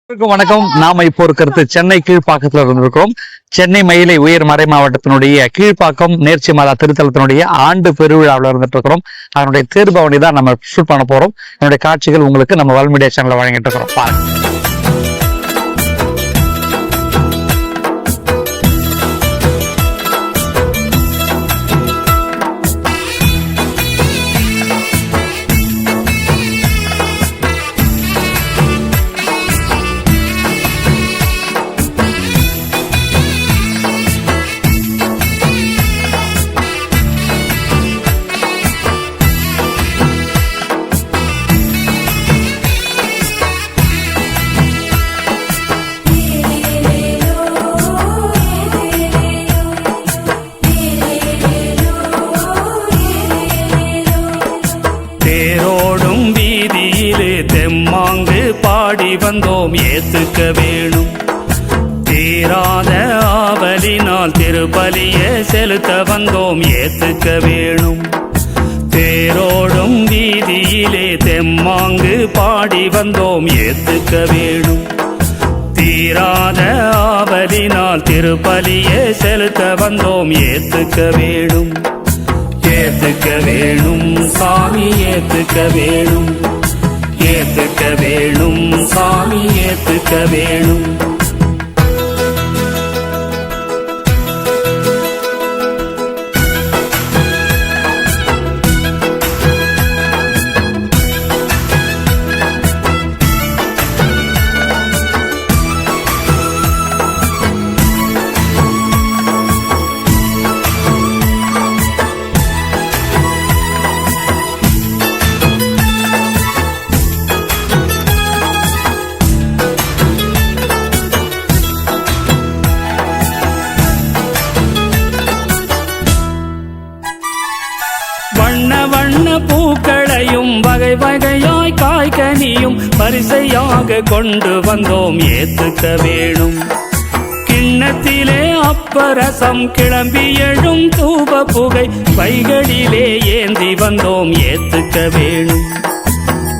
வணக்கம். நாம இப்போ இருக்கிறது சென்னை கீழ்ப்பாக்கத்துல இருந்திருக்கிறோம். சென்னை மயிலை உயர் மறை மாவட்டத்தினுடைய கீழ்ப்பாக்கம் நேர்ச்சி மாதா திருத்தலத்தினுடைய ஆண்டு பெருவிழாவில் இருந்துட்டு இருக்கிறோம். அதனுடைய தேர்பவனி தான் நம்ம ஷூட் பண்ண போறோம். என்னுடைய காட்சிகள் உங்களுக்கு நம்ம வல்மீடியா சேனல்ல வழங்கிட்டு இருக்கிறோம். பாருங்க. தேரோடும் வீதியிலே தெம்மாங்கு பாடி வந்தோம் ஏத்துக்க வேணும். தீராத ஆவலினால் திருப்பலிய செலுத்த வந்தோம் ஏத்துக்க வேணும். தேரோடும் வீதியிலே தெம்மாங்கு பாடி வந்தோம் ஏத்துக்க வேணும். தீராத ஆவலினால் திருப்பலிய செலுத்த வந்தோம் ஏத்துக்க வேணும். ஏத்துக்க வேணும் சாமி ஏத்துக்க வேணும். ஏத்துக்க வேணும் சாமி ஏத்துக்க வேணும். வண்ண வண்ண பூக்களையும் வகை வகையாய் காய்கனியும் பரிசையாக கொண்டு வந்தோம் ஏத்துக்க வேணும். கிண்ணத்திலே அப்பரசம் கிளம்பி எழும் தூப புகை பைகளிலே ஏந்தி வந்தோம் ஏத்துக்க வேணும்.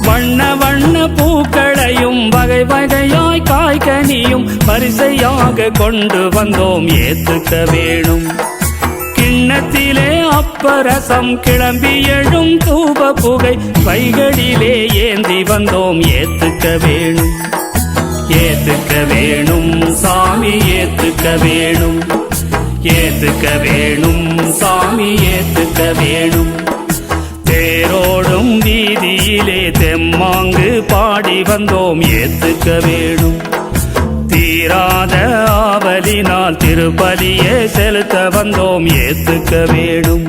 வண்ண வண்ண பூக்களையும் வகை வகையாய் காய்கனியும் பரிசையாக கொண்டு வந்தோம் ஏத்துக்க வேணும். கிண்ணத்திலே அப்பரசம் கிளம்பி எழும் தூப புகை பைகளிலே ஏந்தி வந்தோம் ஏத்துக்க வேணும். ஏத்துக்க வேணும் சாமி ஏத்துக்க வேணும். ஏத்துக்க வேணும் சாமி ஏத்துக்க வேணும். தேரோடும் வீதியிலே தெம்மாங்கு பாடி வந்தோம் ஏத்துக்க வேணும். தீராத ஆவலினால் திருப்பலிய செலுத்த வந்தோம் ஏத்துக்க வேணும்.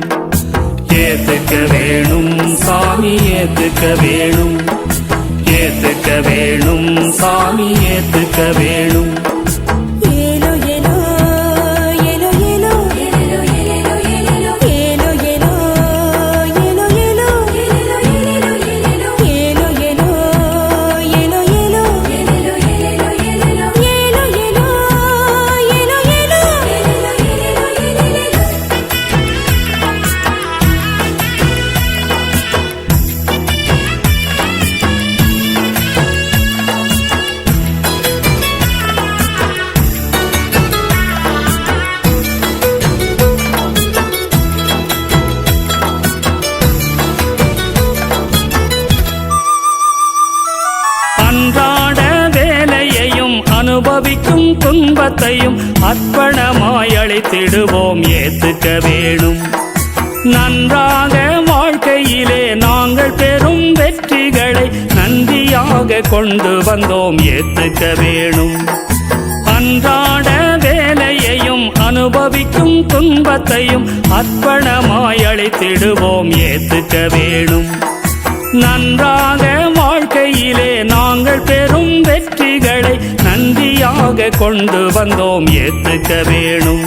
ஏத்துக்க வேணும் சாமி ஏத்துக்க வேணும். ஏத்துக்க வேணும் சாமி ஏத்துக்க வேணும். அன்றாட வேலையையும் அனுபவிக்கும் துன்பத்தையும் அர்ப்பணமாய் அளித்திடுவோம் ஏத்துக்க வேணும். நன்றாக வாழ்க்கையிலே நாங்கள் பெறும் வெற்றிகளை நன்றியாக கொண்டு வந்தோம் ஏத்துக்க வேணும். அன்றாட வேலையையும் அனுபவிக்கும் துன்பத்தையும் அர்ப்பணமாய் அளித்திடுவோம் ஏத்துக்க வேணும். நன்றாக வாழ்க்கையிலே நாங்கள் பெறும் வெற்றிகளை நன்றியாக கொண்டு வந்தோம் ஏத்துக்க வேணும்.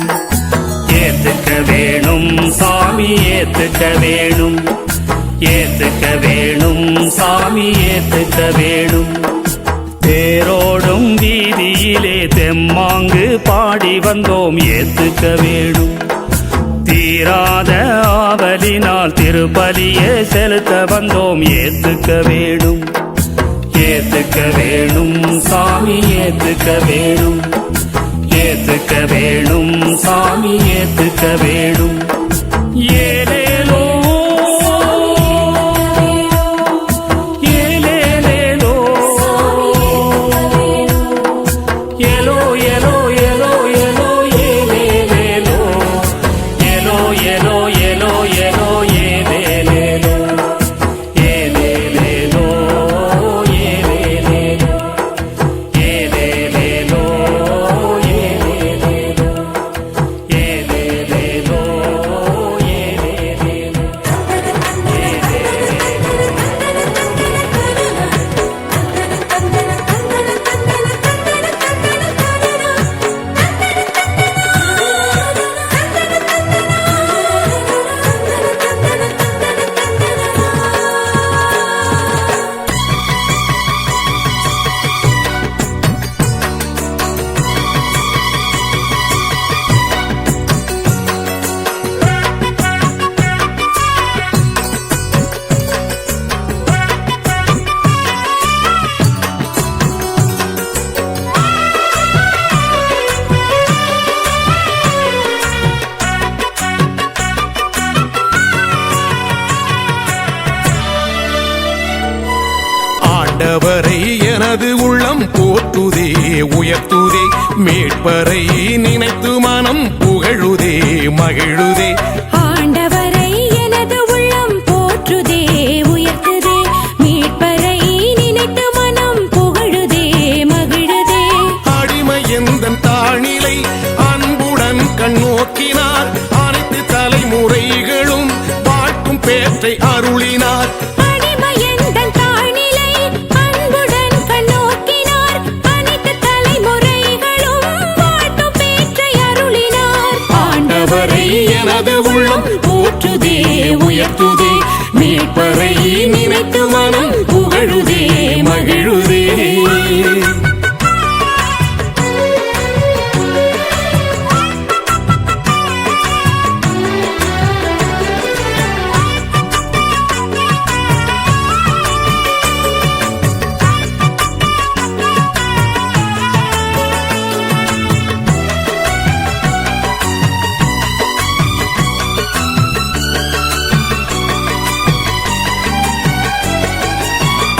ஏத்துக்க வேணும் சாமி ஏத்துக்க வேணும். ஏத்துக்க வேணும் சாமி ஏத்துக்க வேணும். தேரோடும் வீதியிலே தெம்மாங்கு பாடி வந்தோம் ஏத்துக்க வேணும். தீராத ஆவலினால் திருப்பலிய செலுத்த வந்தோம் ஏத்துக்க வேணும். ஏத்துக்க ஏத்துக்க வேணும் சாமி ஏத்துக்க வேணும், ஏத்துக்க வேணும் சாமி ஏத்துக்க வேணும். ஏலேலோ ஏலேலேலோ ஏலோ ஏலோ ஏலோ ஏலோ ஏலேலேலோ ஏலோ ஏலோ ஏலோ ஏலோ ஏலேலேலோ ஏலேலேலோ ஏலேலேலோ ஏலேலேலோ ஏலேலேலோ ஏலேலேலோ ஏலேலேலோ. ஆண்டவரை எனது உள்ளம் போற்றுதே உயர்த்துதே, மீட்பரை நினைத்து மனம் புகழுதே மகிழுதே. ஆண்டவரை எனது உள்ளம் போற்றுதே உயர்த்துதே, மீட்பரை நினைத்து மனம் புகழுதே மகிழுதே. அடிமை எந்தன் தாழ்நிலை அன்புடன் கண்ணோக்கினார், அனைத்து தலைமுறைகளும் வாழ்க்கும் பேற்றை அருளினார். எனது உள்ளம் போற்றுதே உயர்த்துதே, மீட்பரை நினைத்து மனம் புகழுதே மகிழுதே.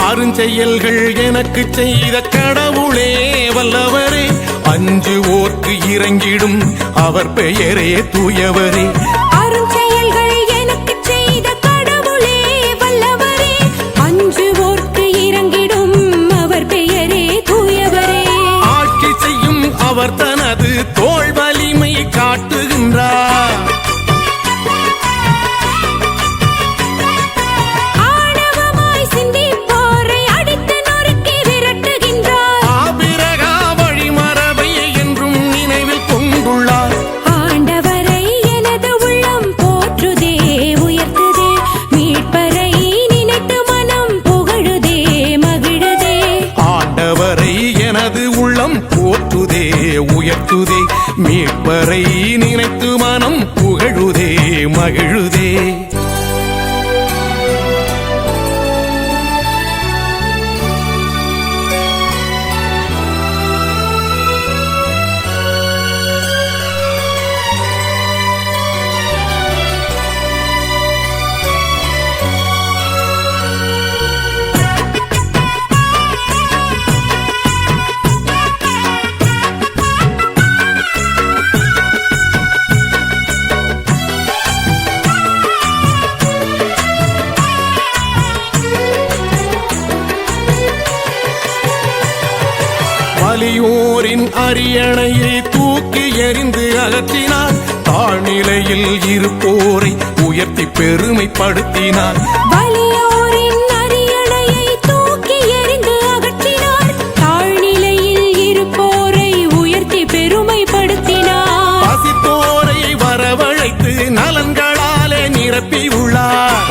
அருஞ்செயல்கள் எனக்கு செய்த கடவுளே வல்லவரே, அஞ்சுவோர்க்கு இறங்கிடும் அவர் பெயரே தூயவரே. அருஞ்செயல்கள் எனக்கு செய்த கடவுளே வல்லவரே, அஞ்சுவோர்க்கு இறங்கிடும் அவர் பெயரே தூயவரே. ஆட்சி செய்யும் அவர் தனது தோள் வலிமை காட்டுகின்றார். போற்றுதே உயர்த்துதே, மீட்பரை நினைத்து மனம் புகழுதே மகிழுதே. வலியோரின் அரியணையை தூக்கி எறிந்து அகற்றினார், தாழ்நிலையில் இருப்போரை உயர்த்தி பெருமைப்படுத்தினார். வலியோரின் அரியணையை தூக்கி எறிந்து அகற்றினார், தாழ்நிலையில் இருப்போரை உயர்த்தி பெருமைப்படுத்தினார். பசித்தோரை வரவழைத்து நலன்களாலே நிரப்பியுள்ளார்.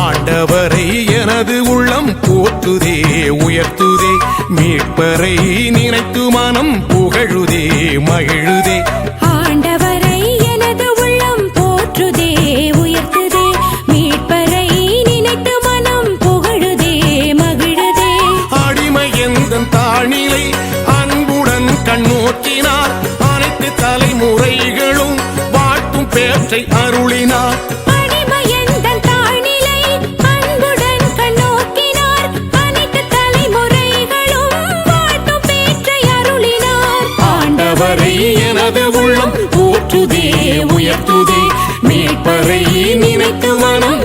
ஆண்டவரை எனது உள்ளம் போற்றுதே உயர்த்துதே மீட்பரை நினைத்து மனம் புகழுதே மகிழுதே ஆண்டவரை எனது உள்ளம் போற்றுதே உயர்த்துதே மீட்பரை நினைத்து மனம் புகழுதே மகிழுதே அடிமை எந்தன் தாழ்நிலை அன்புடன் கண்ணோக்கினார் அனைத்து தலைமுறைகளும் வாழ்த்தும் பேற்றை அருளினார் அடிமை எந்தன் தாழ்நிலை அன்புடன் கண்ணோக்கினார் அனைத்து தலைமுறைகளும் வாழ்த்தும் பேற்றை அருளினார் ஆண்டவரை எனது உள்ளம் போற்றுதே உயர்த்துதே மீட்பரை நினைத்து மனம்